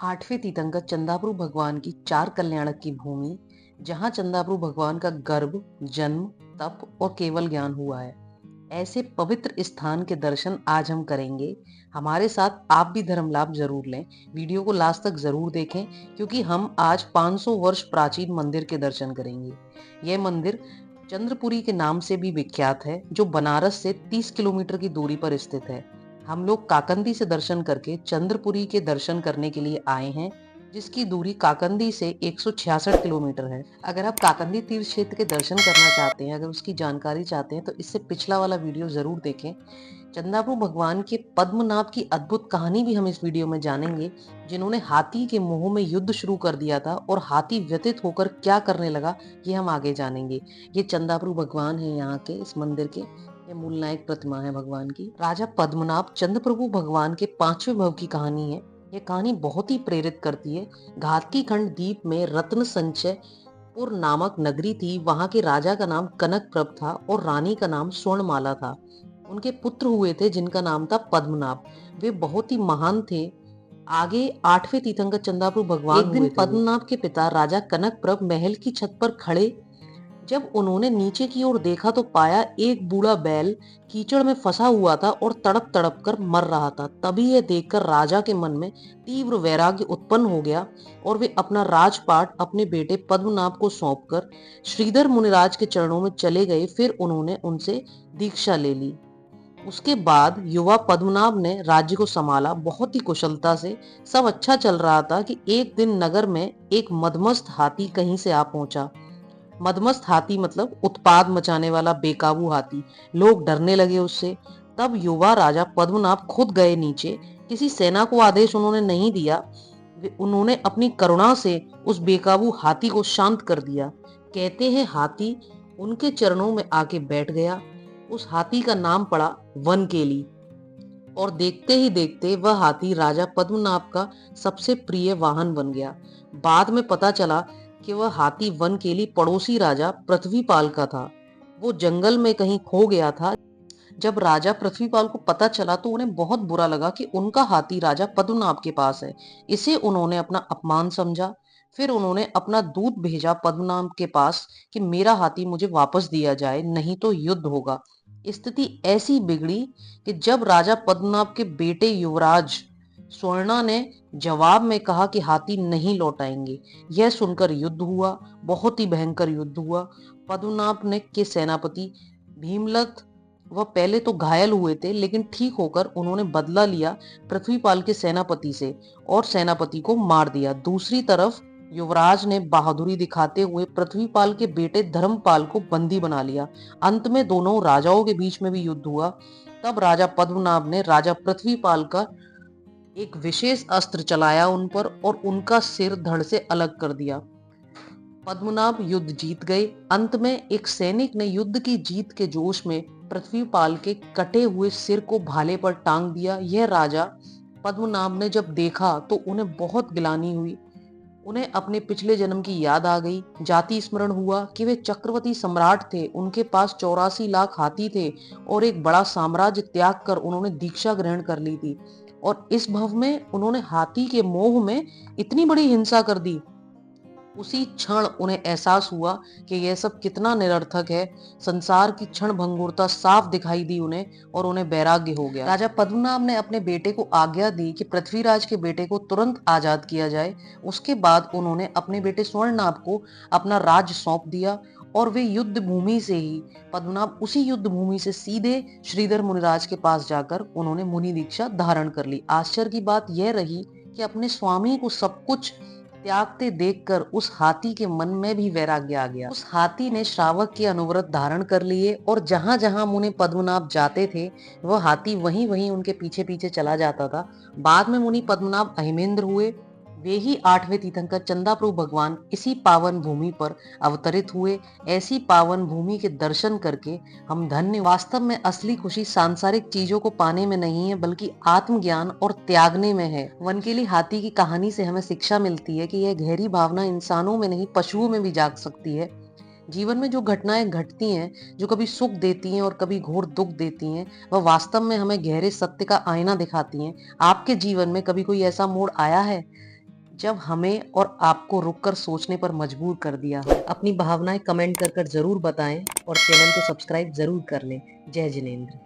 आठवें तीर्थंकर चंदाप्रभु भगवान की चार कल्याणक की भूमि, जहां चंदाप्रभु भगवान का गर्भ, जन्म, तप और केवल ज्ञान हुआ है। ऐसे पवित्र स्थान के दर्शन आज हम करेंगे। हमारे साथ आप भी धर्म लाभ जरूर लें। वीडियो को लास्ट तक जरूर देखें, क्योंकि हम आज 500 वर्ष प्राचीन मंदिर के दर्शन करेंगे। यह मंदिर चंद्रपुरी के नाम से भी विख्यात है, जो बनारस से 30 किलोमीटर की दूरी पर स्थित है। हम लोग काकंदी से दर्शन करके चंद्रपुरी के दर्शन करने के लिए आए हैं, जिसकी दूरी काकंदी से 166 किलोमीटर है। अगर आप काकंदी तीर्थ क्षेत्र के दर्शन करना चाहते हैं, अगर उसकी जानकारी चाहते हैं, तो इससे पिछला वाला वीडियो जरूर देखें। चंदाप्रभु भगवान के पद्मनाभ की अद्भुत कहानी भी हम इस वीडियो में जानेंगे, जिन्होंने हाथी के मुंह में युद्ध शुरू कर दिया था और हाथी व्यथित होकर क्या करने लगा, ये हम आगे जानेंगे। ये चंदाप्रभु भगवान है यहाँ के, इस मंदिर के। ये मूल नायक प्रतिमा है भगवान की। राजा पद्मनाभ चंद्रप्रभु भगवान के 5वें भव की कहानी है। ये कहानी बहुत ही प्रेरित करती है। घाती खंड द्वीप में रत्न संचयपुर नामक नगरी थी। वहां के राजा का नाम कनक प्रभ था और रानी का नाम स्वर्णमाला था। उनके पुत्र हुए थे, जिनका नाम था पद्मनाभ। वे बहुत ही महान थे। आगे 8वें तीर्थंकर चंदाप्रभु भगवान एक दिन पद्मनाभ के पिता राजा कनक प्रभ महल की छत पर खड़े। जब उन्होंने नीचे की ओर देखा तो पाया एक बूढ़ा बैल कीचड़ में फंसा हुआ था और तड़प तड़प कर मर रहा था। तभी यह देखकर राजा के मन में तीव्र वैराग्य उत्पन्न हो गया और वे अपना राजपाट अपने बेटे पद्मनाभ को सौंपकर श्रीधर मुनिराज के चरणों में चले गए। फिर उन्होंने उनसे दीक्षा ले ली। उसके बाद युवा पद्मनाभ ने राज्य को संभाला बहुत ही कुशलता से। सब अच्छा चल रहा था कि एक दिन नगर में एक मदमस्त हाथी कहीं से आ पहुंचा। मदमस्त हाथी मतलब उत्पाद मचाने वाला बेकाबू हाथी। लोग डरने लगे उससे। तब युवा राजा पद्मनाभ खुद गए नीचे। किसी सेना को आदेश उन्होंने नहीं दिया। उन्होंने अपनी करुणा से उस बेकाबू हाथी को शांत कर दिया। कहते हैं हाथी उनके चरणों में आके बैठ गया। उस हाथी का नाम पड़ा वनकेली, और देखते ही देखते वह हाथी राजा पद्मनाभ का सबसे प्रिय वाहन बन गया। बाद में पता चला कि वह हाथी वनकेली पड़ोसी राजा पृथ्वीपाल का था। वो जंगल में कहीं खो गया था। जब राजा पृथ्वीपाल को पता चला तो उन्हें बहुत बुरा लगा कि उनका हाथी राजा पद्मनाभ के पास है। इसे उन्होंने अपना अपमान समझा। फिर उन्होंने अपना दूत भेजा पद्मनाभ के पास कि मेरा हाथी मुझे वापस दिया जाए, नहीं तो युद्ध होगा। स्थिति ऐसी बिगड़ी कि जब राजा पद्मनाभ के बेटे युवराज स्वर्णा ने जवाब में कहा कि हाथी नहीं लौटाएंगे। यह सुनकर युद्ध हुआ, बहुत ही भयंकर युद्ध हुआ। पद्मनाभ ने के सेनापति भीमलत वह पहले तो घायल हुए थे, लेकिन ठीक होकर उन्होंने बदला लिया पृथ्वीपाल के सेनापति से और सेनापति को मार दिया। दूसरी तरफ युवराज ने बहादुरी दिखाते हुए पृथ्वीपाल के बेटे धर्मपाल को बंदी बना लिया। अंत में दोनों राजाओं के बीच में भी युद्ध हुआ। तब राजा पद्मनाभ ने राजा पृथ्वीपाल का एक विशेष अस्त्र चलाया उन पर और उनका सिर धड़ से अलग कर दिया। पद्मनाभ युद्ध जीत गए। अंत में एक सैनिक ने युद्ध की जीत के जोश में पृथ्वीपाल के कटे हुए सिर को भाले पर टांग दिया। यह राजा पद्मनाभ ने जब देखा तो उन्हें बहुत गिलानी हुई। उन्हें अपने पिछले जन्म की याद आ गई। जाति स्मरण हुआ कि वे चक्रवर्ती सम्राट थे। उनके पास 84 लाख हाथी थे और एक बड़ा साम्राज्य त्याग कर उन्होंने दीक्षा ग्रहण कर ली थी। और इस भव में उन्होंने हाथी के मोह में इतनी बड़ी हिंसा कर दी। उसी क्षण उन्हें एहसास हुआ कि यह सब कितना निरर्थक है। संसार की क्षण भंगुरता साफ दिखाई दी उन्हें और उन्हें वैराग्य हो गया। राजा पद्मनाभ ने अपने बेटे को आज्ञा दी कि पृथ्वीराज के बेटे को तुरंत आजाद किया जाए। उसके बाद उन्होंने अपने बेटे स्वर्णनाभ को अपना राज्य सौंप दिया और वे युद्ध भूमि से ही पद्मनाभ उसी युद्ध भूमि से सीधे श्रीधर मुनिराज के पास जाकर उन्होंने मुनि दीक्षा धारण कर ली। आश्चर्य की बात यह रही कि अपने स्वामी को सब कुछ त्यागते देखकर उस हाथी के मन में भी वैराग्य आ गया। उस हाथी ने श्रावक के अनुव्रत धारण कर लिए और जहां जहां मुनि पद्मनाभ जाते थे, वह हाथी वहीं वहीं उनके पीछे पीछे चला जाता था। बाद में मुनि पद्मनाभ अहिमेंद्र हुए। वे ही 8वें तीर्थंकर चंदाप्रभु भगवान इसी पावन भूमि पर अवतरित हुए। ऐसी पावन भूमि के दर्शन करके हम धन्य। वास्तव में असली खुशी सांसारिक चीजों को पाने में नहीं है, बल्कि आत्मज्ञान और त्यागने में है। वनकेली हाथी की कहानी से हमें शिक्षा मिलती है कि यह गहरी भावना इंसानों में नहीं, पशुओं में भी जाग सकती है। जीवन में जो घटनाएं घटती हैं, जो कभी सुख देती हैं और कभी घोर दुख देती हैं, वह वास्तव में हमें गहरे सत्य का आईना दिखाती हैं। आपके जीवन में कभी कोई ऐसा मोड़ आया है जब हमें और आपको रुककर सोचने पर मजबूर कर दिया हो। अपनी भावनाएं कमेंट कर जरूर बताएं और चैनल को सब्सक्राइब जरूर कर लें। जय जिनेंद्र।